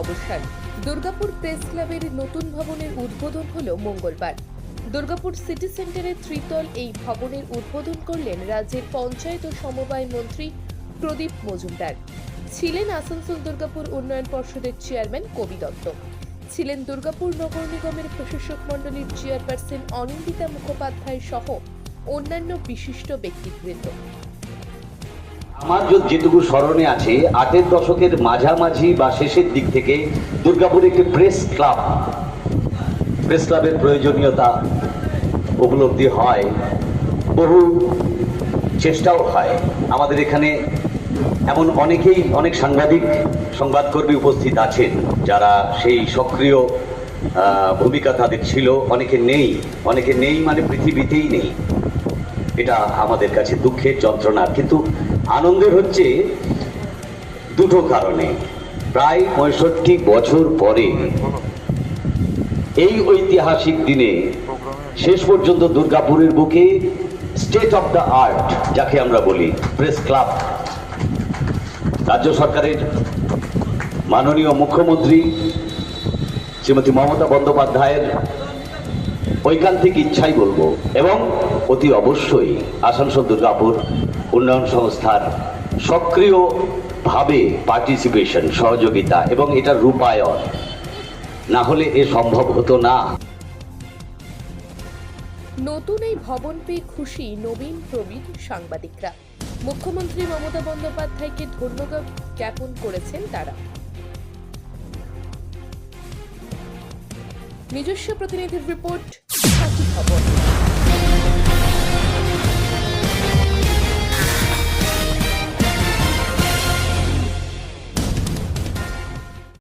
অবসান। দুর্গাপুর প্রেস ক্লাবের নতুন ভবনের উদ্বোধন হলো মঙ্গলবার। দুর্গাপুর সিটি সেন্টারের ত্রিতল এই ভবনের উদ্বোধন করলেন রাজ্যের পঞ্চায়েত ও সমবায় মন্ত্রী প্রদীপ মজুমদার। ছিলেন আসানসোল দুর্গাপুর উন্নয়ন পর্ষদের চেয়ারম্যান কবি দত্ত, ছিলেন দুর্গাপুর নগর নিগমের প্রশাসক মণ্ডলীর চেয়ারপারসন অনিন্দিতা মুখোপাধ্যায় সহ অন্যান্য বিশিষ্ট ব্যক্তিবৃন্দ। আমার যেটুকু স্মরণে আছে ৮-এর দশকের মাঝামাঝি বা শেষের দিক থেকে দুর্গাপুরে একটি প্রেস ক্লাবের প্রয়োজনীয়তা উপলব্ধি হয়, বহু চেষ্টাও হয়। আমাদের এখানে এমন অনেক সংবাদকর্মী উপস্থিত আছেন যারা সেই সক্রিয় ভূমিকা তাদের ছিল, অনেকে নেই মানে পৃথিবীতেই নেই। এটা আমাদের কাছে দুঃখের, যন্ত্রণার, কিন্তু আনন্দের হচ্ছে দুটো কারণে। প্রায় ৬৫ বছর পরে এই ঐতিহাসিক দিনে শেষ পর্যন্ত দুর্গাপুরের বুকে স্টেট অফ দ্য আর্ট যাকে আমরা বলি প্রেস ক্লাব, রাজ্য সরকারের মাননীয় মুখ্যমন্ত্রী শ্রীমতী মমতা বন্দ্যোপাধ্যায়ের ঐকান্তিক ইচ্ছাই বলবো, এবং অতি অবশ্যই আসানসোল দুর্গাপুর উন্নয়ন সংস্থার সক্রিয়ভাবে পার্টিসিপেশন, সহযোগিতা এবং এটার রূপায়ণ না হলে এ সম্ভব হতো না। নতুন এই ভবন পেয়ে খুশি নবীন প্রবীণ সাংবাদিকরা। মুখ্যমন্ত্রী মমতা বন্দ্যোপাধ্যায়কে ধন্যবাদ জ্ঞাপন করেছেন তারা। নিজস্ব প্রতিনিধির রিপোর্ট,